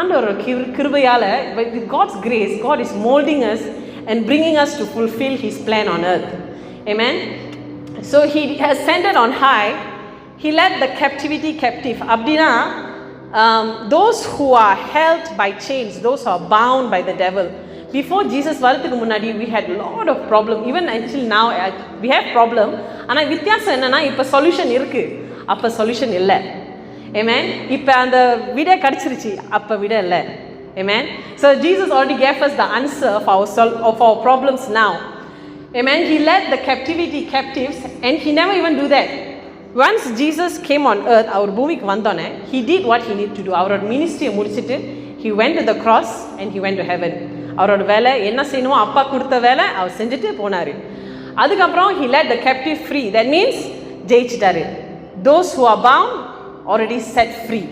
ஆண்டவரோட கிருபையால, with God's grace, God is molding us and bringing us to fulfill His plan on earth. Amen. So He has ascended on high. He led the captivity captive. Abdina, those who are held by chains, those who are bound by the devil. Before Jesus வரதுக்கு முன்னாடி we had a lot of problem. Even until now we have problem. ஆனா வித்தியாசம் என்னன்னா இப்ப solution இருக்கு, அப்ப solution இல்லை. Amen. இப்ப அந்த விட கிடைச்சிருச்சு, அப்ப விட இல்லை. Amen. So Jesus already gave us the answer of our problems now. Amen. He led the captivity captives, and He never even do that. Once Jesus came on earth, அவர் பூமிக்கு வந்தோனே He did what He need to do. அவரோட மினிஸ்ட்ரியை முடிச்சிட்டு He went to the cross and He went to heaven. அவரோட வேலை என்ன செய்யணுமோ அப்பா கொடுத்த வேலை அவர் செஞ்சுட்டு போனாரு. அதுக்கப்புறம் He led the captive free. That means ஜெயிச்சிட்டாரு. Those who are bound already set free.